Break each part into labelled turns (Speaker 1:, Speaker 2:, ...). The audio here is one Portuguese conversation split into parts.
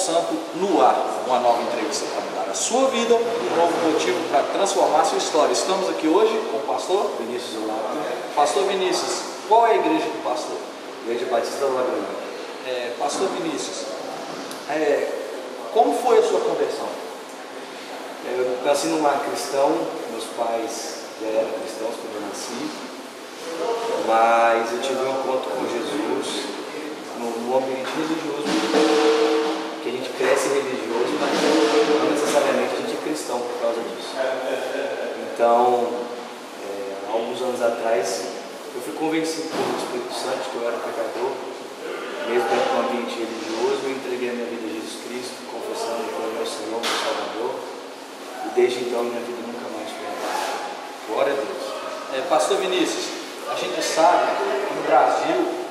Speaker 1: Santo no ar, uma nova entrevista para mudar a sua vida, um novo motivo para transformar a sua história. Estamos aqui hoje com o pastor
Speaker 2: Vinícius Olato.
Speaker 1: Pastor Vinícius, qual é a igreja do pastor?
Speaker 2: Igreja Batista Laguna.
Speaker 1: Pastor Vinícius, como foi a sua conversão?
Speaker 2: Eu nasci num lar cristão, meus pais já eram cristãos quando eu nasci, mas eu tive um encontro com Jesus no ambiente religioso, que a gente cresce religioso, mas não necessariamente a gente é cristão por causa disso. Então, há alguns anos atrás, eu fui convencido pelo Espírito Santo de que eu era pecador, mesmo dentro do ambiente religioso. Eu entreguei a minha vida a Jesus Cristo, confessando que ele é meu Senhor, meu Salvador, e desde então minha vida nunca mais foi igual.
Speaker 1: Glória a Deus. Pastor Vinícius, a gente sabe que no Brasil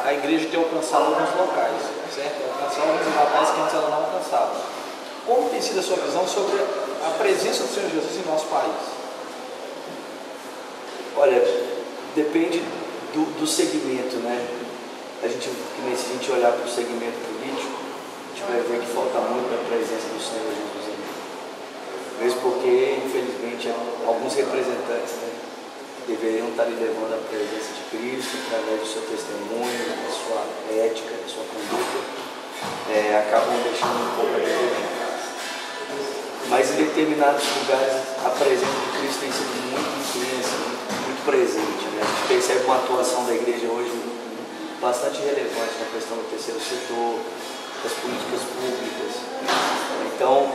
Speaker 1: a igreja tem alcançado alguns locais, certo? Alcançado alguns locais que antes ela não alcançava. Como tem sido a sua visão sobre a presença do Senhor Jesus em nosso país?
Speaker 2: Olha, depende do segmento, né? Se a gente olhar para o segmento político, a gente vai ver que falta muito a presença do Senhor Jesus ali. Mesmo porque, infelizmente, alguns representantes, né, que deveriam estar levando a presença de Cristo através do seu testemunho, da sua ética, da sua conduta, acabam deixando um pouco a desejar. Mas em determinados lugares a presença de Cristo tem sido muito intensa, muito presente, né? A gente percebe uma atuação da igreja hoje bastante relevante na questão do terceiro setor, das políticas públicas. Então,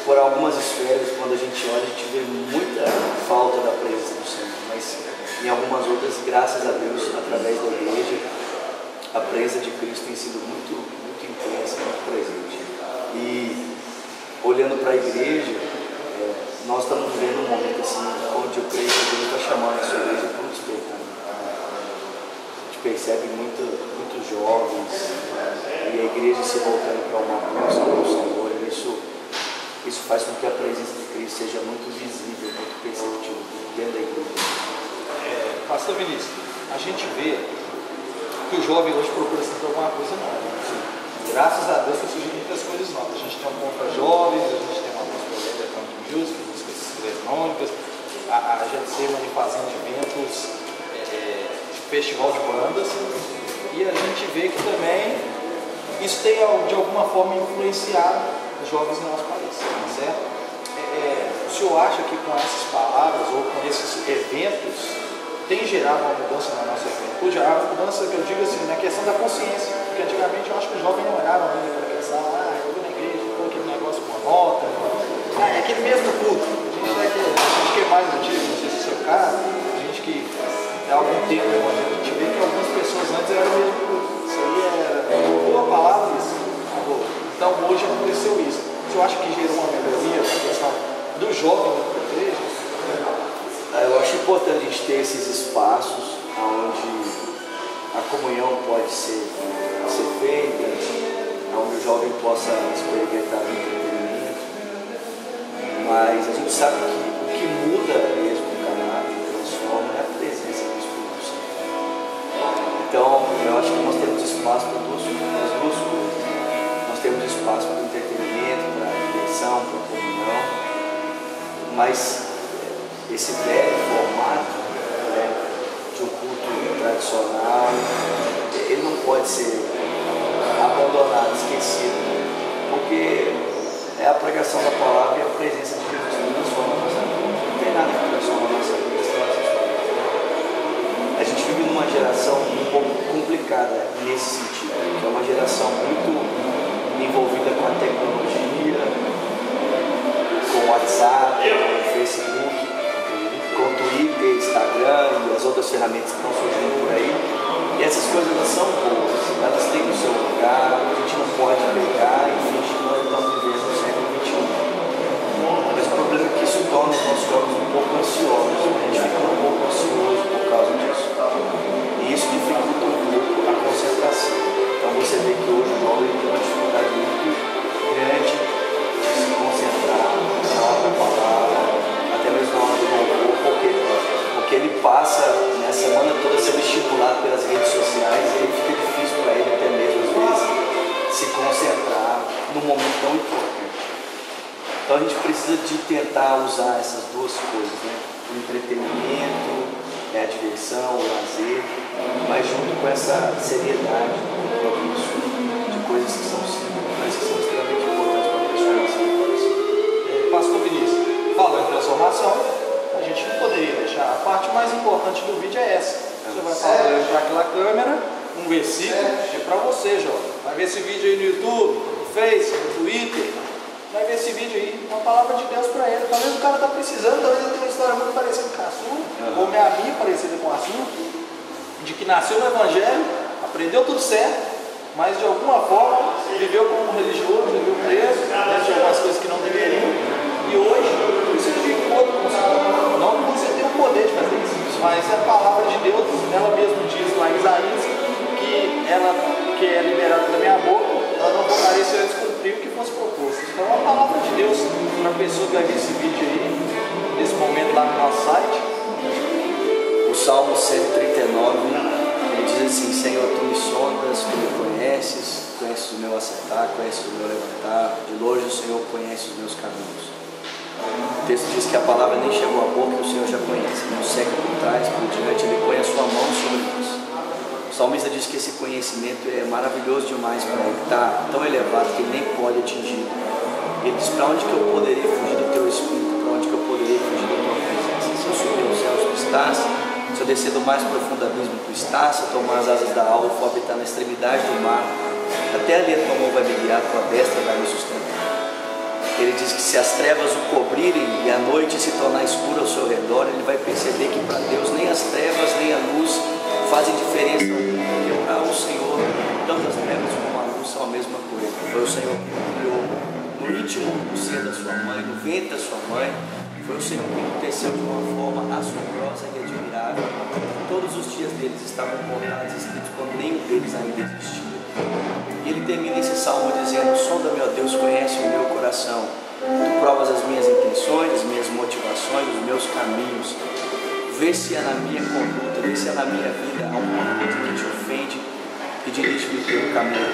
Speaker 2: por algumas esferas, quando a gente olha, a gente vê muita falta da presença do Senhor, mas em algumas outras, graças a Deus, através da igreja, a presença de Cristo tem sido muito, muito intensa, muito presente. E olhando para a igreja, nós estamos vivendo um momento assim, onde eu creio que Deus está chamando a sua igreja para um despertamento. A gente percebe muitos jovens e a igreja se voltando para uma busca do Senhor, e isso faz com que a presença de Cristo seja muito visível, muito perceptível dentro da igreja.
Speaker 1: Pastor Vinícius, a gente vê que o jovem hoje procura sempre alguma coisa nova. Graças a Deus que surgiram muitas coisas novas. A gente tem um contra jovens, a gente tem uma música eletrônica music, músicas eletrônicas, a Getsêmani fazendo eventos, festival de bandas, e a gente vê que também isso tem de alguma forma influenciado os jovens no nosso país, certo? O senhor acha que com essas palavras ou com esses eventos tem gerado uma mudança na nossa juventude? A mudança que eu digo assim, na questão da consciência, porque antigamente eu acho que os jovens não olhavam ainda para pensar, eu vou na igreja, pô, aquele negócio com a nota, é aquele mesmo culto. A gente que é mais antigo, não sei se é o seu caso, a gente que há algum tempo a gente vê que algumas pessoas antes eram o mesmo culto. Isso aí era boa palavra, isso. Então hoje aconteceu isso. Você acha que gerou uma melhoria na questão do jovem dentro da igreja?
Speaker 2: Eu acho importante a gente ter esses espaços onde a comunhão pode ser feita, onde o jovem possa experimentar o entretenimento, mas a gente sabe que o que muda mesmo o caráter, transforma, é a presença do Espírito Santo. Então, eu acho que nós temos espaço para as duas coisas. Nós temos espaço para o entretenimento, para a diversão, para a comunhão, mas esse velho formato, né, de um culto tradicional, ele não pode ser abandonado, esquecido, porque é a pregação da palavra e a presença de Jesus que transforma a nossa vida. Não tem nada que transforma a nossa vida, senão essas coisas. A gente vive numa geração um pouco complicada nesse sentido, que é uma geração muito envolvida com a tecnologia, com o WhatsApp, com o Facebook, com o Twitter, Instagram e as outras ferramentas que estão surgindo por aí. E essas coisas elas são boas, elas têm o seu lugar, a gente não pode pegar e fingir que nós estamos vivendo no século XXI. Mas o problema é que isso torna os nossos jovens um pouco ansiosos, a gente fica um pouco ansioso por causa disso. E isso dificulta um pouco a concentração. Então você vê que hoje o jovem tem uma dificuldade muito grande de se concentrar na hora da palavra, até mesmo na hora do louvor. Por quê? Porque ele passa, né, a semana toda sendo estimulado pelas redes sociais e ele fica difícil tão importante. Então a gente precisa de tentar usar essas duas coisas, né? O entretenimento, a diversão, o lazer, mas junto com essa seriedade, o compromisso de coisas que são simples, mas que são extremamente importantes para a transformação do coração.
Speaker 1: Pastor Vinícius, falando em transformação, a gente não poderia deixar. A parte mais importante do vídeo é essa. Você vai falar para aquela câmera, um versículo, é para você, jovem. Vai ver esse vídeo aí no YouTube, no Face, no Twitter. Vai ver esse vídeo aí, uma palavra de Deus para ele. Talvez o cara está precisando, talvez ele tenha uma história muito parecida com a sua, ou minha parecida com a sua, de que nasceu no Evangelho, aprendeu tudo certo, mas de alguma forma viveu como religioso, viveu preso, né, de algumas coisas que não deveriam, e hoje precisa de encontro com o Senhor. Não que você tenha o poder de fazer isso, mas a palavra de Deus, ela mesmo diz lá em Isaías, que ela que é liberada da minha boca, ela não voltaria se eu descumprir o que fosse proposto. Então a palavra de Deus para a pessoa que vai ver esse vídeo aí, nesse momento lá no nosso site.
Speaker 2: O Salmo 139, ele diz assim: Senhor, tu me sondas, tu me conheces o meu acertar, conheces o meu levantar, de longe o Senhor conhece os meus caminhos. O texto diz que a palavra nem chegou à boca e o Senhor já conhece, não seca por trás, por diante, ele põe a sua mão sobre nós. O salmista diz que esse conhecimento é maravilhoso demais para ele, está tão elevado que ele nem pode atingir. Ele diz: para onde que eu poderia fugir do teu espírito, para onde que eu poderia fugir da tua presença? Se eu subir aos céus, tu estás. Se eu descer do mais profundo abismo, tu estás. Se eu tomar as asas da alva, for habitar na extremidade do mar, até ali a tua mão vai me guiar, a tua destra vai me sustentar. Ele diz que se as trevas o cobrirem e a noite se tornar escura ao seu redor, ele vai perceber que para Deus nem as trevas nem a luz fazem diferença alguma, porque para o Senhor tanto as trevas como a luz são a mesma coisa. Foi o Senhor que o criou no íntimo do ser da sua mãe, no ventre da sua mãe. Foi o Senhor que o teceu de uma forma assombrosa e admirável. Todos os dias deles estavam contados, escritos, quando nenhum deles ainda existia. E ele termina esse salmo dizendo: sonda-me, ó Deus, conhece o meu coração. Tu provas as minhas intenções, as minhas motivações, os meus caminhos. Vê se é na minha conduta, vê se é na minha vida alguma coisa que te ofende e dirige-me pelo caminho.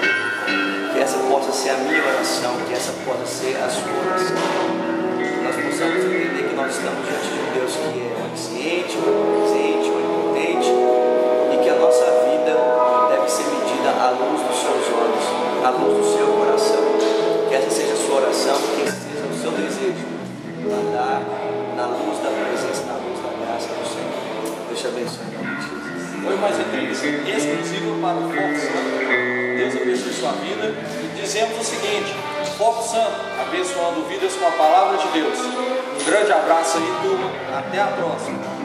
Speaker 2: Que essa possa ser a minha oração, que essa possa ser a sua oração. Nós possamos entender que nós estamos diante de um Deus que é onisciente, onipresente, onipotente, e que a nossa vida deve ser medida à luz dos seus olhos, à luz do seu coração. Que essa seja a sua oração, que esse seja o seu desejo, andar na luz da presença, na luz da graça do Senhor. Deus te abençoe em nome de Jesus.
Speaker 1: Foi mais exclusivo para o Foco Santo. Deus abençoe sua vida. E dizemos o seguinte: Foco Santo, abençoando vidas com a palavra de Deus. Um grande abraço aí, turma. Até a próxima.